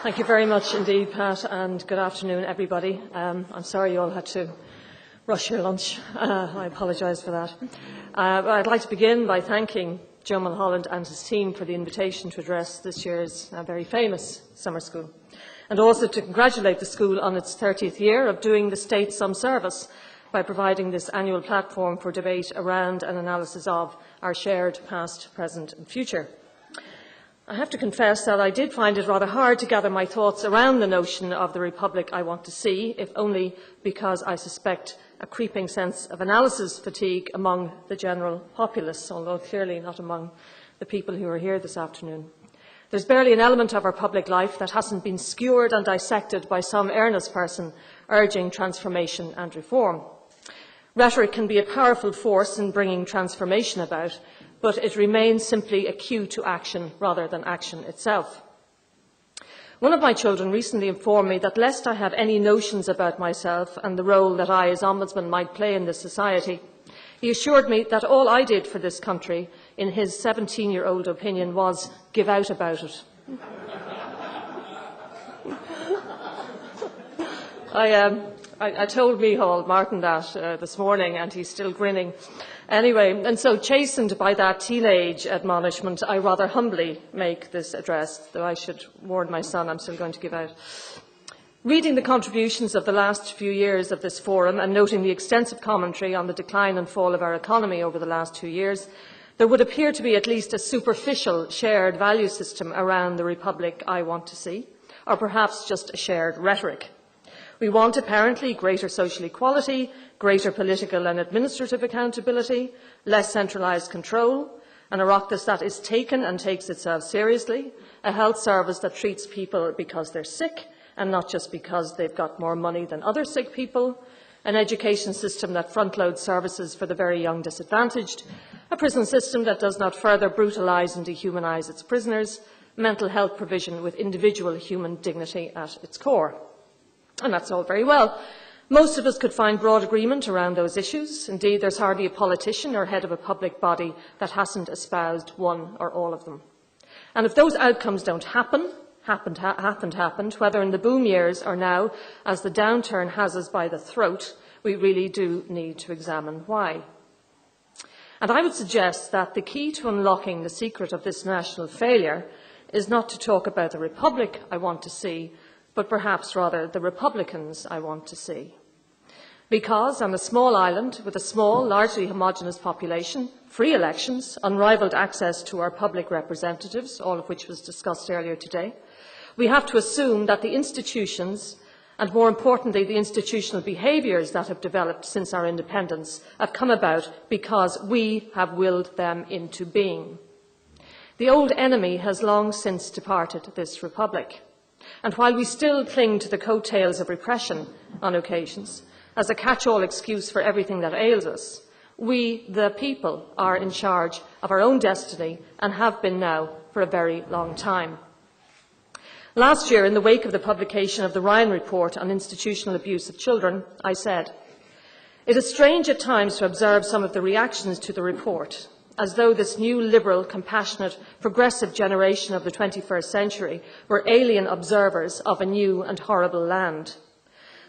Thank you very much indeed, Pat, and good afternoon, everybody. I'm sorry you all had to rush your lunch. I apologise for that. I'd like to begin by thanking Joe Mulholland and his team for the invitation to address this year's very famous summer school, and also to congratulate the school on its 30th year of doing the state some service by providing this annual platform for debate around and analysis of our shared past, present and future. I have to confess that I did find it rather hard to gather my thoughts around the notion of the Republic I want to see, if only because I suspect a creeping sense of analysis fatigue among the general populace, although clearly not among the people who are here this afternoon. There's barely an element of our public life that hasn't been skewered and dissected by some earnest person urging transformation and reform. Rhetoric can be a powerful force in bringing transformation about, but it remains simply a cue to action rather than action itself. One of my children recently informed me that lest I have any notions about myself and the role that I as Ombudsman might play in this society, he assured me that all I did for this country, in his 17-year-old opinion, was give out about it. I told Micheál Martin that this morning, and he's still grinning. Anyway, and so chastened by that teenage admonishment, I rather humbly make this address, though I should warn my son I'm still going to give out. Reading the contributions of the last few years of this forum and noting the extensive commentary on the decline and fall of our economy over the last 2 years, there would appear to be at least a superficial shared value system around the Republic I want to see, or perhaps just a shared rhetoric. We want, apparently, greater social equality, greater political and administrative accountability, less centralised control, an Oireachtas that is taken and takes itself seriously, a health service that treats people because they're sick and not just because they've got more money than other sick people, an education system that front-loads services for the very young disadvantaged, a prison system that does not further brutalise and dehumanise its prisoners, mental health provision with individual human dignity at its core. And that's all very well. Most of us could find broad agreement around those issues. Indeed, there's hardly a politician or head of a public body that hasn't espoused one or all of them. And if those outcomes don't happened, whether in the boom years or now, as the downturn has us by the throat, we really do need to examine why. And I would suggest that the key to unlocking the secret of this national failure is not to talk about the Republic I want to see, but perhaps rather the Republicans I want to see. Because on a small island with a small, largely homogenous population, free elections, unrivalled access to our public representatives, all of which was discussed earlier today, we have to assume that the institutions, and more importantly the institutional behaviours that have developed since our independence, have come about because we have willed them into being. The old enemy has long since departed this Republic. And while we still cling to the coattails of repression on occasions as a catch-all excuse for everything that ails us, we, the people, are in charge of our own destiny and have been now for a very long time. Last year, in the wake of the publication of the Ryan Report on institutional abuse of children, I said, "It is strange at times to observe some of the reactions to the report, as though this new liberal, compassionate, progressive generation of the 21st century were alien observers of a new and horrible land.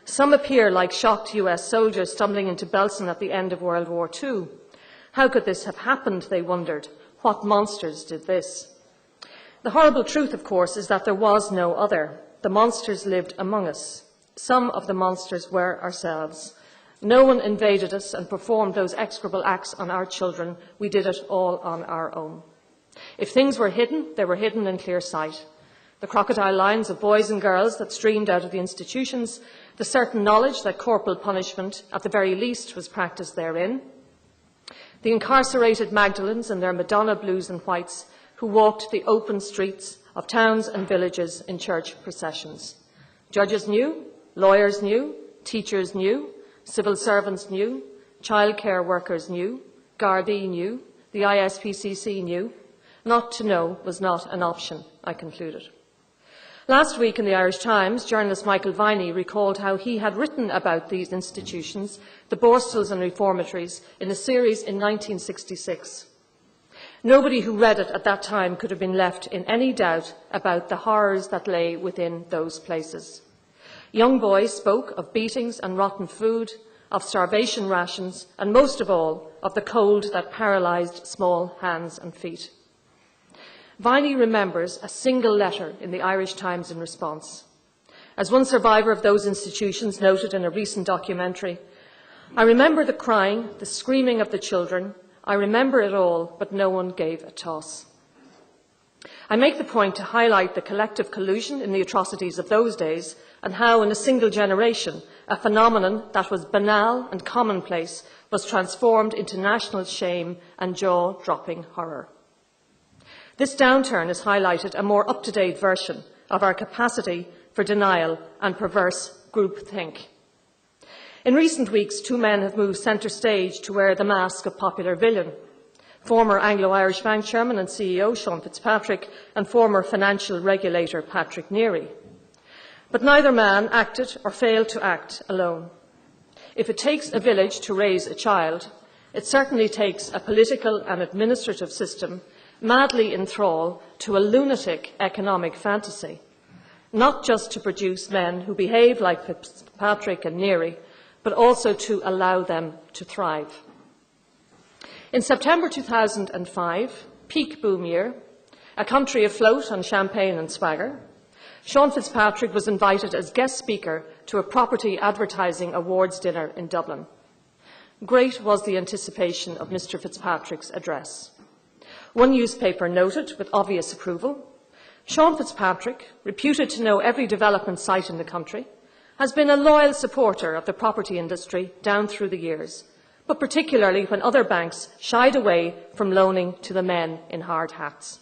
Some appear like shocked US soldiers stumbling into Belsen at the end of World War II. How could this have happened, they wondered. What monsters did this?" The horrible truth, of course, is that there was no other. The monsters lived among us. Some of the monsters were ourselves. No one invaded us and performed those execrable acts on our children. We did it all on our own. If things were hidden, they were hidden in clear sight. The crocodile lines of boys and girls that streamed out of the institutions, the certain knowledge that corporal punishment, at the very least, was practised therein, the incarcerated Magdalens and their Madonna blues and whites who walked the open streets of towns and villages in church processions. Judges knew, lawyers knew, teachers knew, civil servants knew, childcare workers knew, Gardaí knew, the ISPCC knew. Not to know was not an option, I concluded. Last week in the Irish Times, journalist Michael Viney recalled how he had written about these institutions, the Borstals and reformatories, in a series in 1966. Nobody who read it at that time could have been left in any doubt about the horrors that lay within those places. Young boys spoke of beatings and rotten food, of starvation rations, and most of all, of the cold that paralysed small hands and feet. Viney remembers a single letter in the Irish Times in response. As one survivor of those institutions noted in a recent documentary, "I remember the crying, the screaming of the children. I remember it all, but no one gave a toss." I make the point to highlight the collective collusion in the atrocities of those days and how, in a single generation, a phenomenon that was banal and commonplace was transformed into national shame and jaw-dropping horror. This downturn has highlighted a more up-to-date version of our capacity for denial and perverse groupthink. In recent weeks, two men have moved centre stage to wear the mask of popular villain: former Anglo-Irish Bank Chairman and CEO Sean Fitzpatrick and former financial regulator Patrick Neary. But neither man acted or failed to act alone. If it takes a village to raise a child, it certainly takes a political and administrative system madly in thrall to a lunatic economic fantasy, not just to produce men who behave like Fitzpatrick and Neary, but also to allow them to thrive. In September 2005, peak boom year, a country afloat on champagne and swagger, Sean Fitzpatrick was invited as guest speaker to a property advertising awards dinner in Dublin. Great was the anticipation of Mr. Fitzpatrick's address. One newspaper noted, with obvious approval, "Sean Fitzpatrick, reputed to know every development site in the country, has been a loyal supporter of the property industry down through the years, but particularly when other banks shied away from loaning to the men in hard hats.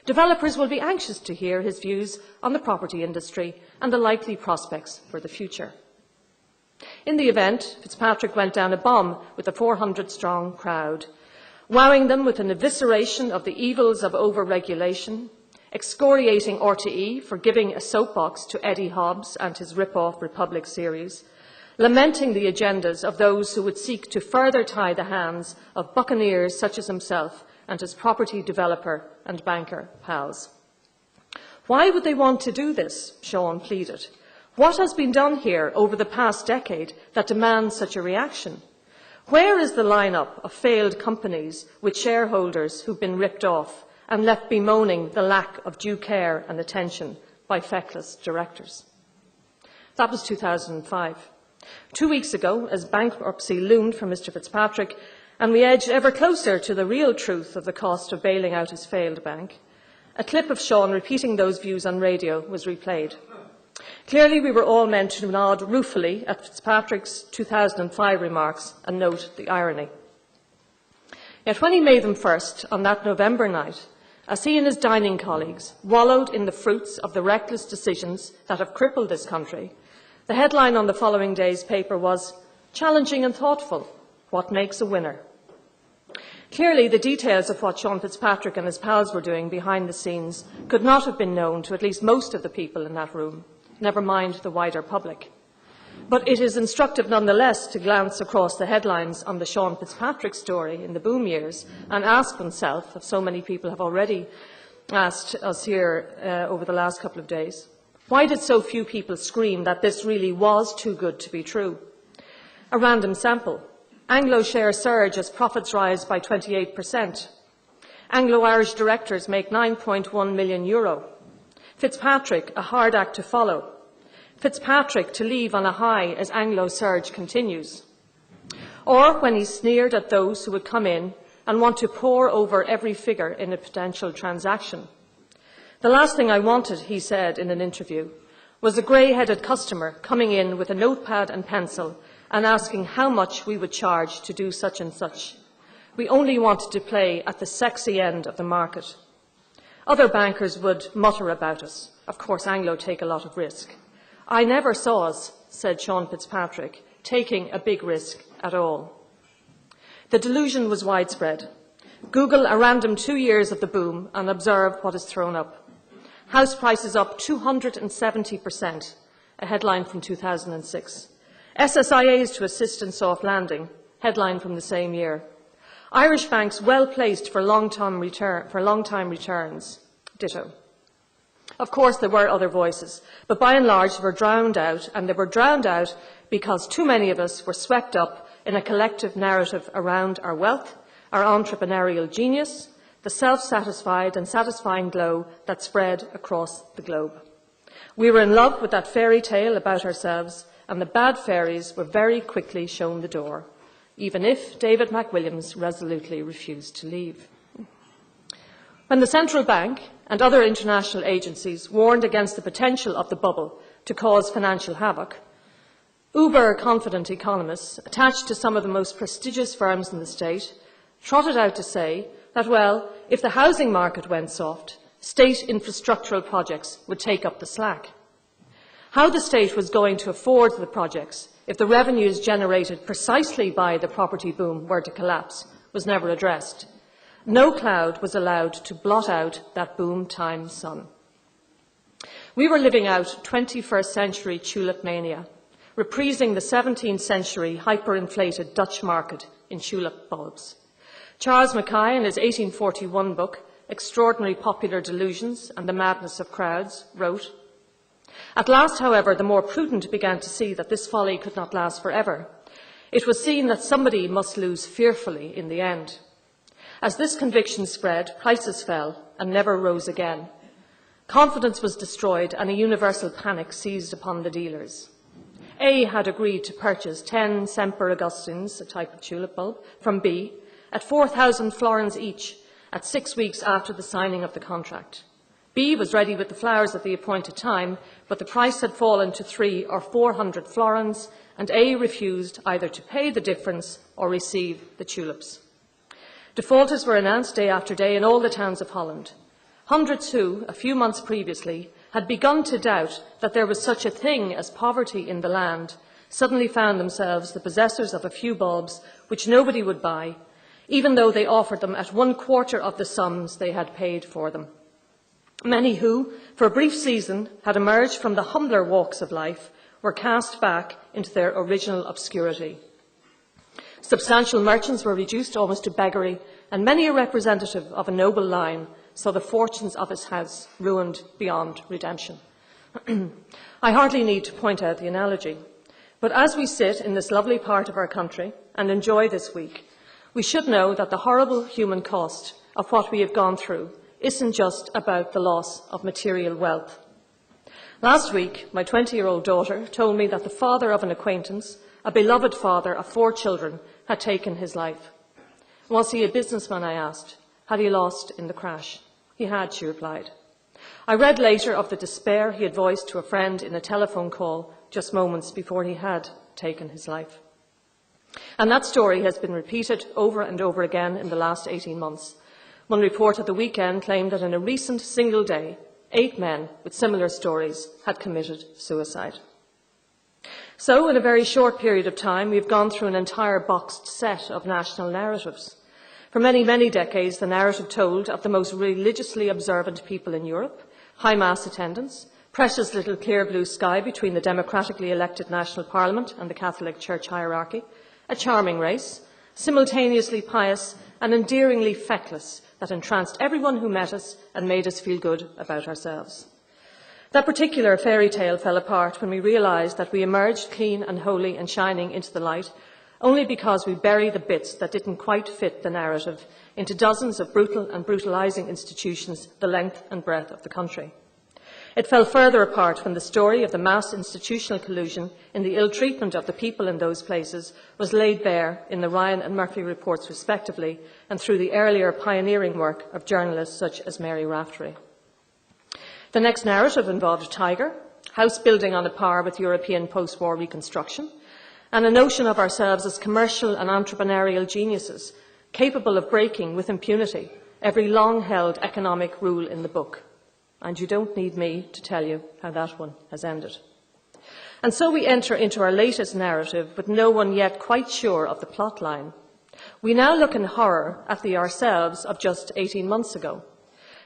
Developers will be anxious to hear his views on the property industry and the likely prospects for the future." In the event, Fitzpatrick went down a bomb with a 400-strong crowd, wowing them with an evisceration of the evils of over-regulation, excoriating RTE for giving a soapbox to Eddie Hobbs and his rip-off Republic series, lamenting the agendas of those who would seek to further tie the hands of buccaneers such as himself and his property developer and banker pals. Why would they want to do this? Sean pleaded. What has been done here over the past decade that demands such a reaction? Where is the lineup of failed companies with shareholders who've been ripped off and left bemoaning the lack of due care and attention by feckless directors? That was 2005. 2 weeks ago, as bankruptcy loomed for Mr. Fitzpatrick, and we edged ever closer to the real truth of the cost of bailing out his failed bank, a clip of Sean repeating those views on radio was replayed. Clearly, we were all meant to nod ruefully at Fitzpatrick's 2005 remarks and note the irony. Yet when he made them first on that November night, as he and his dining colleagues wallowed in the fruits of the reckless decisions that have crippled this country, the headline on the following day's paper was, "Challenging and thoughtful, what makes a winner?" Clearly, the details of what Sean Fitzpatrick and his pals were doing behind the scenes could not have been known to at least most of the people in that room, never mind the wider public. But it is instructive nonetheless to glance across the headlines on the Sean Fitzpatrick story in the boom years and ask oneself, as so many people have already asked us here over the last couple of days, why did so few people scream that this really was too good to be true? A random sample. Anglo shares surge as profits rise by 28%. Anglo-Irish directors make €9.1 million. Fitzpatrick, a hard act to follow. Fitzpatrick to leave on a high as Anglo surge continues. Or when he sneered at those who would come in and want to pore over every figure in a potential transaction. "The last thing I wanted," he said in an interview, "was a grey-headed customer coming in with a notepad and pencil and asking how much we would charge to do such and such. We only wanted to play at the sexy end of the market." Other bankers would mutter about us. Of course, Anglo take a lot of risk. "I never saw us," said Sean Fitzpatrick, "taking a big risk at all." The delusion was widespread. Google a random 2 years of the boom and observe what is thrown up. House prices up 270%, a headline from 2006. SSIAs to assist in soft landing, headline from the same year. Irish banks well placed for long-time returns, ditto. Of course, there were other voices, but by and large they were drowned out, and they were drowned out because too many of us were swept up in a collective narrative around our wealth, our entrepreneurial genius, the self-satisfied and satisfying glow that spread across the globe. We were in love with that fairy tale about ourselves, and the bad fairies were very quickly shown the door, even if David McWilliams resolutely refused to leave. When the central bank and other international agencies warned against the potential of the bubble to cause financial havoc, uber-confident economists attached to some of the most prestigious firms in the state trotted out to say that, well, if the housing market went soft, state infrastructural projects would take up the slack. How the state was going to afford the projects if the revenues generated precisely by the property boom were to collapse was never addressed. No cloud was allowed to blot out that boom time sun. We were living out 21st century tulip mania, reprising the 17th century hyperinflated Dutch market in tulip bulbs. Charles Mackay, in his 1841 book, Extraordinary Popular Delusions and the Madness of Crowds, wrote, "At last, however, the more prudent began to see that this folly could not last forever. It was seen that somebody must lose fearfully in the end. As this conviction spread, prices fell and never rose again. Confidence was destroyed and a universal panic seized upon the dealers. A had agreed to purchase 10 Semper Augustines, a type of tulip bulb, from B at 4,000 florins each at 6 weeks after the signing of the contract. B was ready with the flowers at the appointed time, but the price had fallen to 300 or 400 florins, and A refused either to pay the difference or receive the tulips. Defaulters were announced day after day in all the towns of Holland. Hundreds who, a few months previously, had begun to doubt that there was such a thing as poverty in the land, suddenly found themselves the possessors of a few bulbs which nobody would buy, even though they offered them at 1/4 of the sums they had paid for them. Many who, for a brief season, had emerged from the humbler walks of life were cast back into their original obscurity. Substantial merchants were reduced almost to beggary, and many a representative of a noble line saw the fortunes of his house ruined beyond redemption." I hardly need to point out the analogy, but as we sit in this lovely part of our country and enjoy this week, we should know that the horrible human cost of what we have gone through isn't just about the loss of material wealth. Last week, my 20-year-old daughter told me that the father of an acquaintance, a beloved father of 4 children, had taken his life. Was he a businessman, I asked. Had he lost in the crash? He had, she replied. I read later of the despair he had voiced to a friend in a telephone call just moments before he had taken his life. And that story has been repeated over and over again in the last 18 months. One report at the weekend claimed that in a recent single day, 8 men with similar stories had committed suicide. So, in a very short period of time, we've gone through an entire boxed set of national narratives. For many, many decades, the narrative told of the most religiously observant people in Europe, high mass attendance, precious little clear blue sky between the democratically elected national parliament and the Catholic Church hierarchy, a charming race, simultaneously pious and endearingly feckless, that entranced everyone who met us and made us feel good about ourselves. That particular fairy tale fell apart when we realised that we emerged clean and holy and shining into the light only because we buried the bits that didn't quite fit the narrative into dozens of brutal and brutalising institutions the length and breadth of the country. It fell further apart when the story of the mass institutional collusion in the ill treatment of the people in those places was laid bare in the Ryan and Murphy reports respectively, and through the earlier pioneering work of journalists such as Mary Raftery. The next narrative involved Tiger, house building on a par with European post-war reconstruction, and a notion of ourselves as commercial and entrepreneurial geniuses, capable of breaking with impunity every long-held economic rule in the book. And you don't need me to tell you how that one has ended. And so we enter into our latest narrative with no one yet quite sure of the plot line. We now look in horror at the ourselves of just 18 months ago.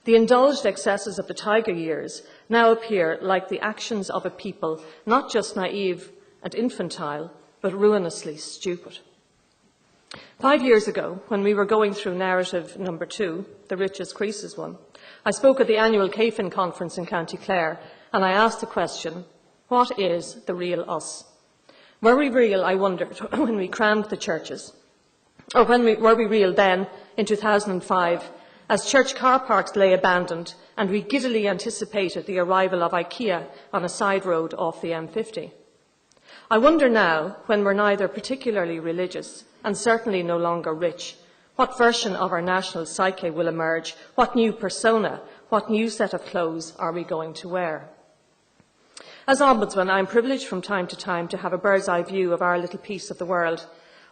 The indulged excesses of the Tiger years now appear like the actions of a people not just naive and infantile, but ruinously stupid. 5 years ago, when we were going through narrative number 2, the richest creases one, I spoke at the annual CAFIN conference in County Clare, and I asked the question, what is the real us? Were we real, I wondered, when we crammed the churches? Or were we real then, in 2005, as church car parks lay abandoned and we giddily anticipated the arrival of IKEA on a side road off the M50? I wonder now, when we're neither particularly religious and certainly no longer rich, what version of our national psyche will emerge? What new persona, what new set of clothes are we going to wear? As Ombudsman, I am privileged from time to time to have a bird's-eye view of our little piece of the world.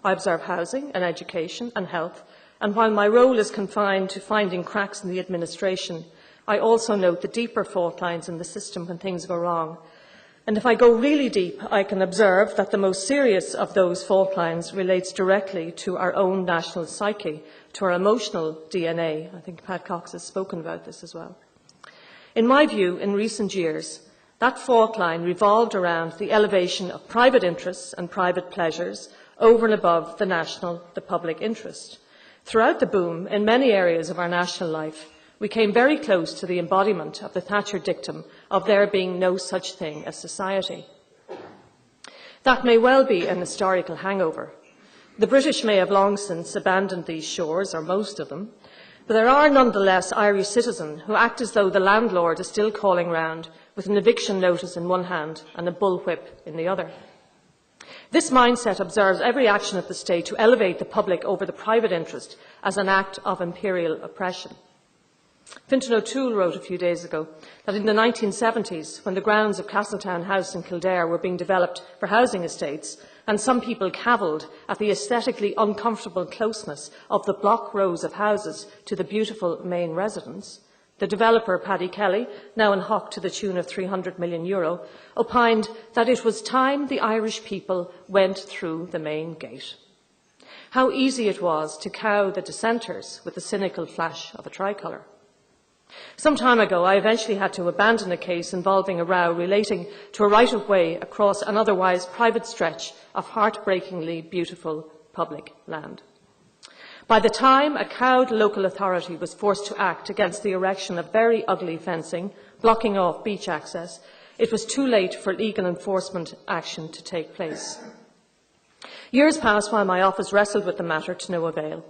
I observe housing and education and health, and while my role is confined to finding cracks in the administration, I also note the deeper fault lines in the system when things go wrong. And if I go really deep, I can observe that the most serious of those fault lines relates directly to our own national psyche, to our emotional DNA. I think Pat Cox has spoken about this as well. In my view, in recent years, that fault line revolved around the elevation of private interests and private pleasures over and above the public interest. Throughout the boom, in many areas of our national life, we came very close to the embodiment of the Thatcher dictum of there being no such thing as society. That may well be an historical hangover. The British may have long since abandoned these shores, or most of them, but there are nonetheless Irish citizens who act as though the landlord is still calling round with an eviction notice in one hand and a bullwhip in the other. This mindset observes every action of the state to elevate the public over the private interest as an act of imperial oppression. Fintan O'Toole wrote a few days ago that in the 1970s, when the grounds of Castletown House in Kildare were being developed for housing estates, and some people cavilled at the aesthetically uncomfortable closeness of the block rows of houses to the beautiful main residence, the developer, Paddy Kelly, now in hock to the tune of €300 million, opined that it was time the Irish people went through the main gate. How easy it was to cow the dissenters with the cynical flash of a tricolour. Some time ago, I eventually had to abandon a case involving a row relating to a right-of-way across an otherwise private stretch of heartbreakingly beautiful public land. By the time a cowed local authority was forced to act against the erection of very ugly fencing, blocking off beach access, it was too late for legal enforcement action to take place. Years passed while my office wrestled with the matter to no avail.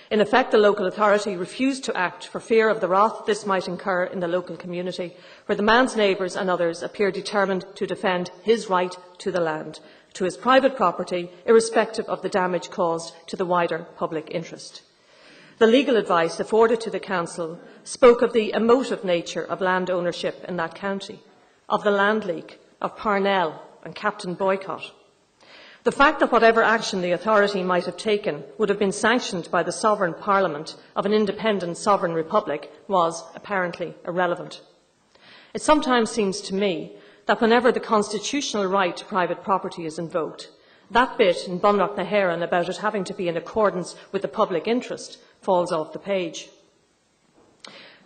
In effect, the local authority refused to act for fear of the wrath this might incur in the local community, where the man's neighbours and others appeared determined to defend his right to the land, to his private property, irrespective of the damage caused to the wider public interest. The legal advice afforded to the council spoke of the emotive nature of land ownership in that county, of the land leak, of Parnell and Captain Boycott. The fact that whatever action the authority might have taken would have been sanctioned by the sovereign parliament of an independent sovereign republic was apparently irrelevant. It sometimes seems to me that whenever the constitutional right to private property is invoked, that bit in Bunnock na hÉireann about it having to be in accordance with the public interest falls off the page.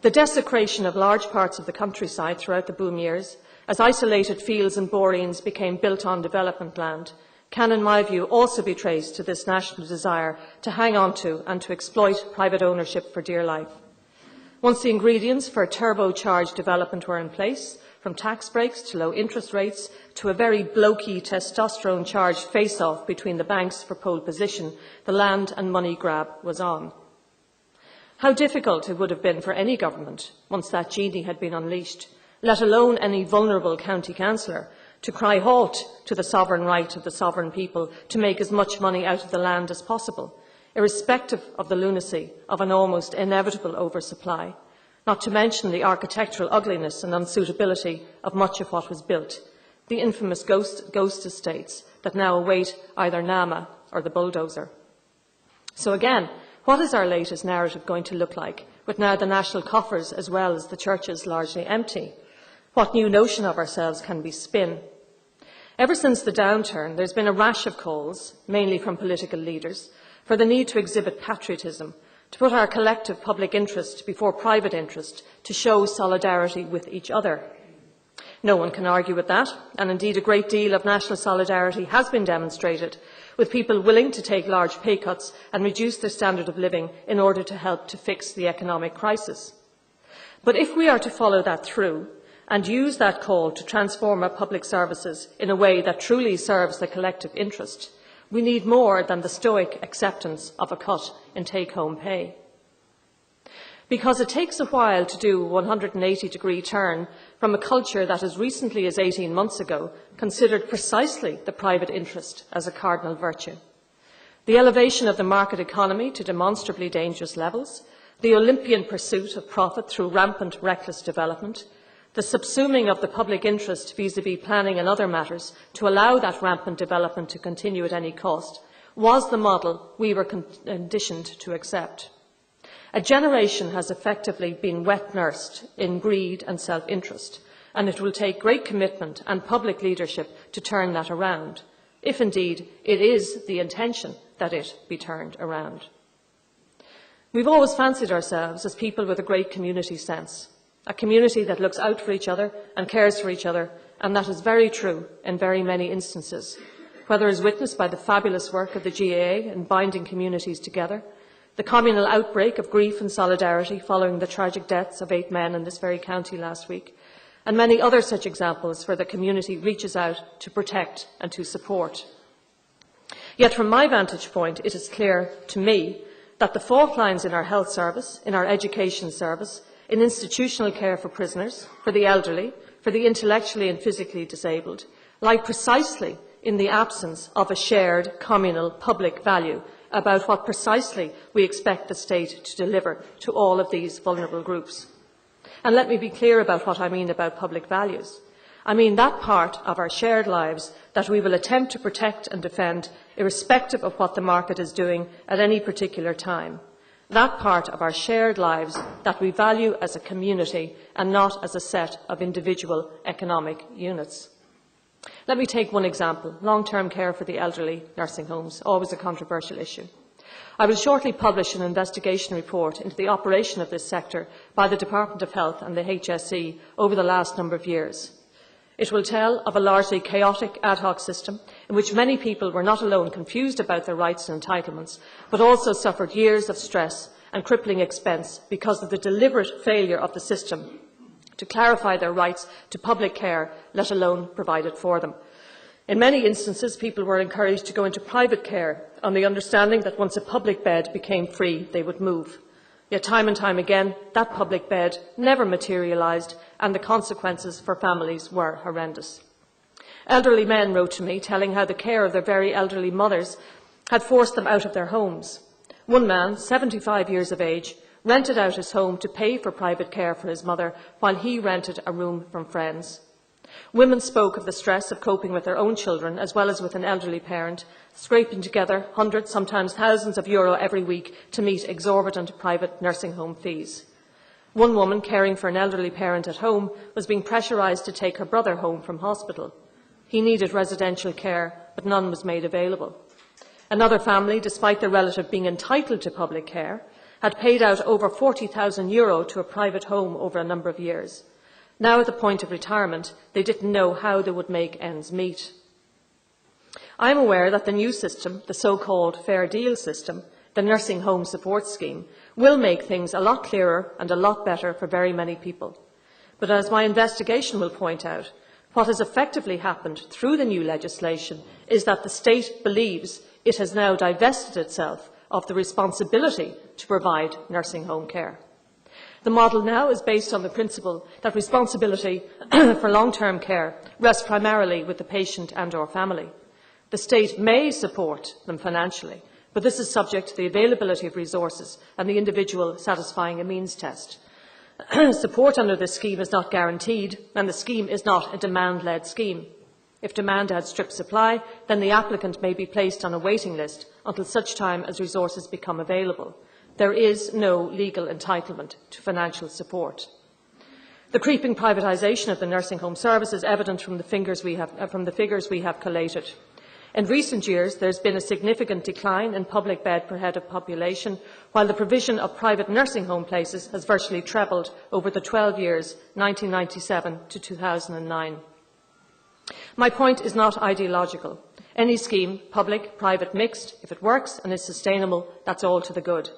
The desecration of large parts of the countryside throughout the boom years, as isolated fields and boreens became built on development land, can, in my view, also be traced to this national desire to hang on to and to exploit private ownership for dear life. Once the ingredients for a turbocharged development were in place, from tax breaks to low interest rates to a very blokey testosterone-charged face-off between the banks for pole position, the land and money grab was on. How difficult it would have been for any government, once that genie had been unleashed, let alone any vulnerable county councillor, to cry halt to the sovereign right of the sovereign people to make as much money out of the land as possible, irrespective of the lunacy of an almost inevitable oversupply, not to mention the architectural ugliness and unsuitability of much of what was built, the infamous ghost estates that now await either NAMA or the bulldozer. So again, what is our latest narrative going to look like, with now the national coffers as well as the churches largely empty? What new notion of ourselves can we spin? Ever since the downturn, there's been a rash of calls, mainly from political leaders, for the need to exhibit patriotism, to put our collective public interest before private interest, to show solidarity with each other. No one can argue with that, and indeed a great deal of national solidarity has been demonstrated, with people willing to take large pay cuts and reduce their standard of living in order to help to fix the economic crisis. But if we are to follow that through and use that call to transform our public services in a way that truly serves the collective interest, we need more than the stoic acceptance of a cut in take-home pay. Because it takes a while to do a 180-degree turn from a culture that as recently as 18 months ago considered precisely the private interest as a cardinal virtue. The elevation of the market economy to demonstrably dangerous levels, the Olympian pursuit of profit through rampant reckless development, the subsuming of the public interest vis-à-vis planning and other matters to allow that rampant development to continue at any cost, was the model we were conditioned to accept. A generation has effectively been wet-nursed in greed and self-interest, and it will take great commitment and public leadership to turn that around, if indeed it is the intention that it be turned around. We've always fancied ourselves as people with a great community sense, a community that looks out for each other and cares for each other, and that is very true in very many instances, whether as witnessed by the fabulous work of the GAA in binding communities together, the communal outbreak of grief and solidarity following the tragic deaths of 8 men in this very county last week, and many other such examples where the community reaches out to protect and to support. Yet from my vantage point, it is clear to me that the fault lines in our health service, in our education service, in institutional care for prisoners, for the elderly, for the intellectually and physically disabled, lie precisely in the absence of a shared communal public value about what precisely we expect the state to deliver to all of these vulnerable groups. And let me be clear about what I mean about public values. I mean that part of our shared lives that we will attempt to protect and defend, irrespective of what the market is doing at any particular time. That part of our shared lives that we value as a community and not as a set of individual economic units. Let me take one example, long-term care for the elderly, nursing homes, always a controversial issue. I will shortly publish an investigation report into the operation of this sector by the Department of Health and the HSE over the last number of years. It will tell of a largely chaotic ad hoc system in which many people were not alone confused about their rights and entitlements, but also suffered years of stress and crippling expense because of the deliberate failure of the system to clarify their rights to public care, let alone provide it for them. In many instances, people were encouraged to go into private care on the understanding that once a public bed became free, they would move. Yet time and time again, that public bed never materialised, and the consequences for families were horrendous. Elderly men wrote to me telling how the care of their very elderly mothers had forced them out of their homes. One man, 75 years of age, rented out his home to pay for private care for his mother while he rented a room from friends. Women spoke of the stress of coping with their own children as well as with an elderly parent, scraping together hundreds, sometimes thousands of euro every week to meet exorbitant private nursing home fees. One woman caring for an elderly parent at home was being pressurised to take her brother home from hospital. He needed residential care, but none was made available. Another family, despite their relative being entitled to public care, had paid out over €40,000 to a private home over a number of years. Now, at the point of retirement, they didn't know how they would make ends meet. I am aware that the new system, the so-called Fair Deal system, the Nursing Home Support Scheme, will make things a lot clearer and a lot better for very many people. But as my investigation will point out, what has effectively happened through the new legislation is that the state believes it has now divested itself of the responsibility to provide nursing home care. The model now is based on the principle that responsibility for long-term care rests primarily with the patient and/or family. The state may support them financially, but this is subject to the availability of resources and the individual satisfying a means test. Support under this scheme is not guaranteed, and the scheme is not a demand-led scheme. If demand outstrips supply, then the applicant may be placed on a waiting list until such time as resources become available. There is no legal entitlement to financial support. The creeping privatisation of the nursing home service is evident from the figures we have collated. In recent years, there has been a significant decline in public bed per head of population, while the provision of private nursing home places has virtually trebled over the 12 years, 1997 to 2009. My point is not ideological. Any scheme, public, private, mixed, if it works and is sustainable, that's all to the good.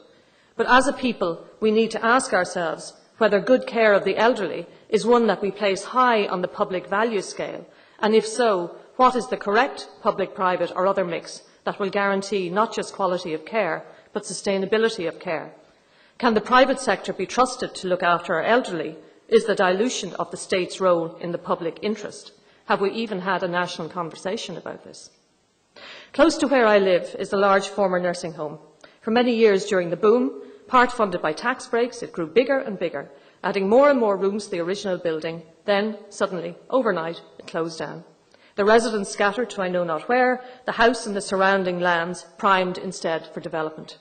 But as a people, we need to ask ourselves whether good care of the elderly is one that we place high on the public value scale, and if so, what is the correct public-private or other mix that will guarantee not just quality of care, but sustainability of care? Can the private sector be trusted to look after our elderly? Is the dilution of the state's role in the public interest? Have we even had a national conversation about this? Close to where I live is a large former nursing home. For many years during the boom, part funded by tax breaks, it grew bigger and bigger, adding more and more rooms to the original building. Then, suddenly, overnight, it closed down. The residents scattered to I know not where, the house and the surrounding lands primed instead for development.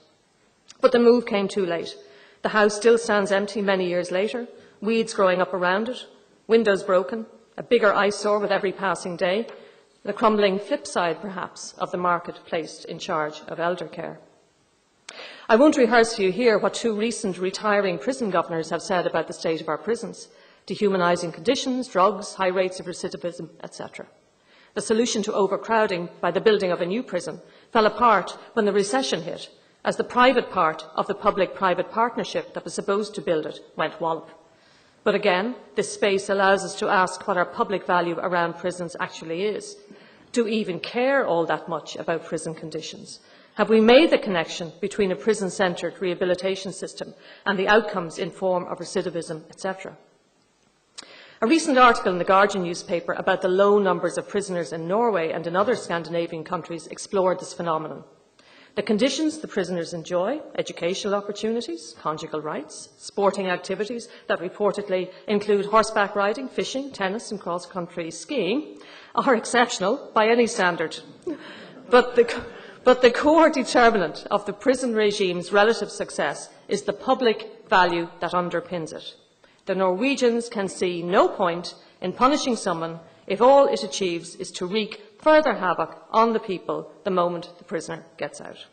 But the move came too late. The house still stands empty many years later, weeds growing up around it, windows broken, a bigger eyesore with every passing day, the crumbling flip side, perhaps, of the market placed in charge of elder care. I won't rehearse for you here what two recent retiring prison governors have said about the state of our prisons: dehumanising conditions, drugs, high rates of recidivism, etc. The solution to overcrowding by the building of a new prison fell apart when the recession hit, as the private part of the public-private partnership that was supposed to build it went wallop. But again, this space allows us to ask what our public value around prisons actually is. Do we even care all that much about prison conditions? Have we made the connection between a prison-centred rehabilitation system and the outcomes in form of recidivism, etc.? A recent article in the Guardian newspaper about the low numbers of prisoners in Norway and in other Scandinavian countries explored this phenomenon. The conditions the prisoners enjoy, educational opportunities, conjugal rights, sporting activities that reportedly include horseback riding, fishing, tennis and cross-country skiing, are exceptional by any standard. But the core determinant of the prison regime's relative success is the public value that underpins it. The Norwegians can see no point in punishing someone if all it achieves is to wreak further havoc on the people the moment the prisoner gets out.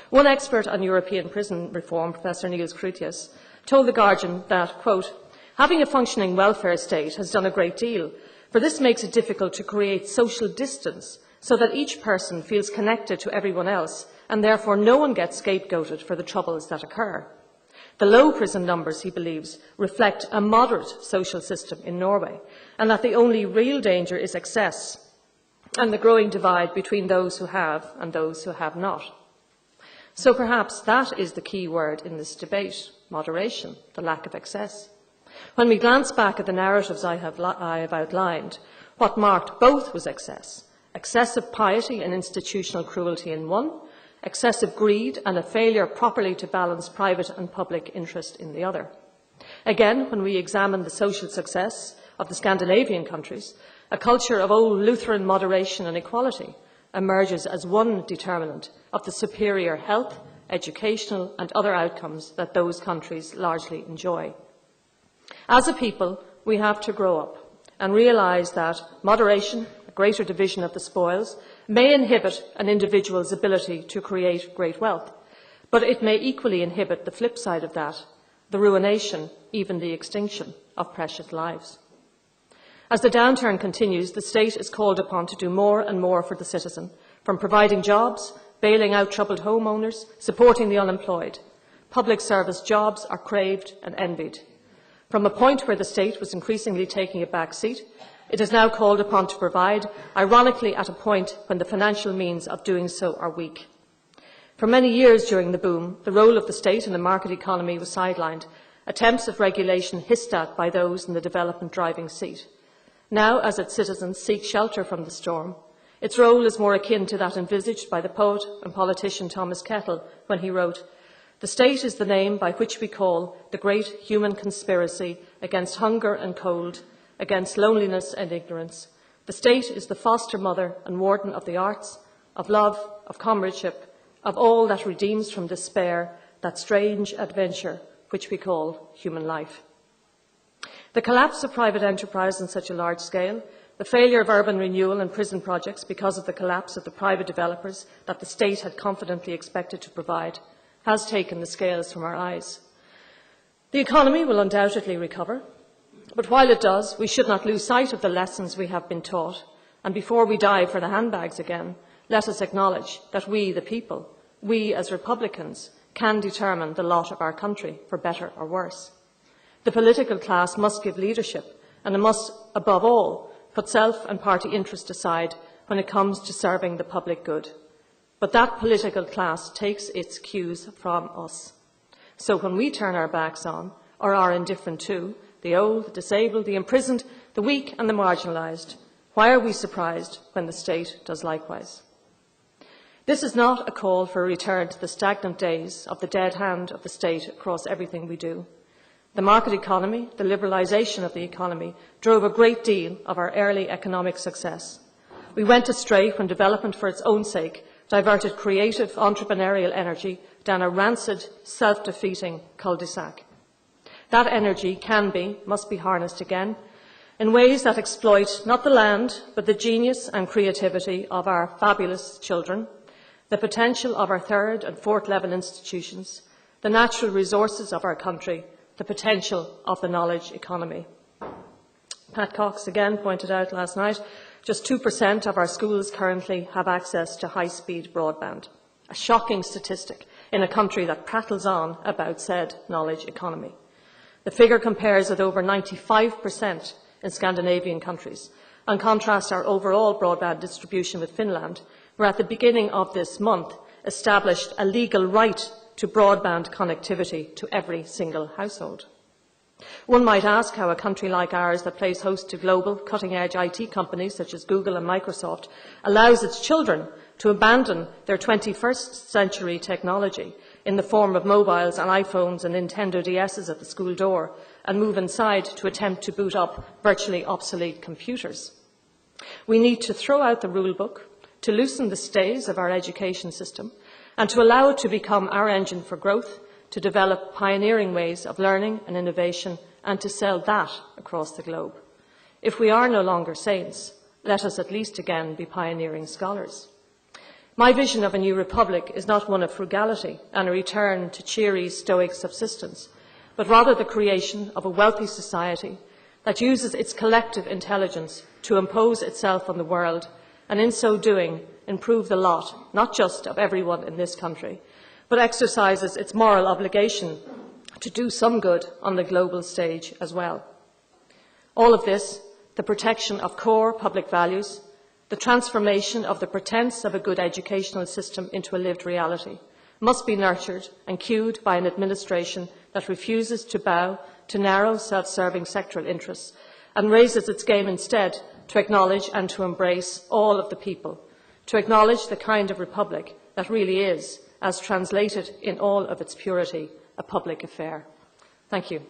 One expert on European prison reform, Professor Niels Krutius, told The Guardian that, quote, having a functioning welfare state has done a great deal, for this makes it difficult to create social distance so that each person feels connected to everyone else and therefore no one gets scapegoated for the troubles that occur. The low prison numbers, he believes, reflect a moderate social system in Norway, and that the only real danger is excess and the growing divide between those who have and those who have not. So perhaps that is the key word in this debate: moderation, the lack of excess. When we glance back at the narratives I have outlined, what marked both was excess: excessive piety and institutional cruelty in one, excessive greed and a failure properly to balance private and public interest in the other. Again, when we examine the social success of the Scandinavian countries, a culture of old Lutheran moderation and equality emerges as one determinant of the superior health, educational and other outcomes that those countries largely enjoy. As a people, we have to grow up and realise that moderation, a greater division of the spoils, may inhibit an individual's ability to create great wealth, but it may equally inhibit the flip side of that, the ruination, even the extinction, of precious lives. As the downturn continues, the state is called upon to do more and more for the citizen, from providing jobs, bailing out troubled homeowners, supporting the unemployed. Public service jobs are craved and envied. From a point where the state was increasingly taking a back seat, it is now called upon to provide, ironically at a point when the financial means of doing so are weak. For many years during the boom, the role of the state in the market economy was sidelined, attempts at regulation hissed at by those in the development driving seat. Now, as its citizens seek shelter from the storm, its role is more akin to that envisaged by the poet and politician Thomas Kettle when he wrote, "The state is the name by which we call the great human conspiracy against hunger and cold, against loneliness and ignorance. The state is the foster mother and warden of the arts, of love, of comradeship, of all that redeems from despair that strange adventure which we call human life." The collapse of private enterprise on such a large scale The failure of urban renewal and prison projects because of the collapse of the private developers that the state had confidently expected to provide has taken the scales from our eyes. The economy will undoubtedly recover, but while it does, we should not lose sight of the lessons we have been taught. And before we dive for the handbags again, let us acknowledge that we, the people, we as Republicans, can determine the lot of our country, for better or worse. The political class must give leadership, and it must, above all, put self and party interest aside when it comes to serving the public good. But that political class takes its cues from us. So when we turn our backs on, or are indifferent to, the old, the disabled, the imprisoned, the weak and the marginalised, why are we surprised when the state does likewise? This is not a call for a return to the stagnant days of the dead hand of the state across everything we do. The market economy, the liberalisation of the economy, drove a great deal of our early economic success. We went astray when development for its own sake diverted creative entrepreneurial energy down a rancid, self-defeating cul-de-sac. That energy must be harnessed again in ways that exploit not the land, but the genius and creativity of our fabulous children, the potential of our third and fourth level institutions, the natural resources of our country, the potential of the knowledge economy. Pat Cox again pointed out last night, just 2% of our schools currently have access to high-speed broadband, a shocking statistic in a country that prattles on about said knowledge economy. The figure compares with over 95% in Scandinavian countries. On contrast, our overall broadband distribution with Finland, where at the beginning of this month established a legal right to broadband connectivity to every single household. One might ask how a country like ours that plays host to global cutting-edge IT companies such as Google and Microsoft allows its children to abandon their 21st century technology in the form of mobiles and iPhones and Nintendo DSs at the school door and move inside to attempt to boot up virtually obsolete computers. We need to throw out the rule book, to loosen the stays of our education system, and to allow it to become our engine for growth, to develop pioneering ways of learning and innovation, and to sell that across the globe. If we are no longer saints, let us at least again be pioneering scholars. My vision of a new republic is not one of frugality and a return to cheery, stoic subsistence, but rather the creation of a wealthy society that uses its collective intelligence to impose itself on the world, and in so doing, improve the lot, not just of everyone in this country, but exercises its moral obligation to do some good on the global stage as well. All of this, the protection of core public values, the transformation of the pretense of a good educational system into a lived reality, must be nurtured and cued by an administration that refuses to bow to narrow, self-serving sectoral interests and raises its game instead to acknowledge and to embrace all of the people, to acknowledge the kind of republic that really is, as translated in all of its purity, a public affair. Thank you.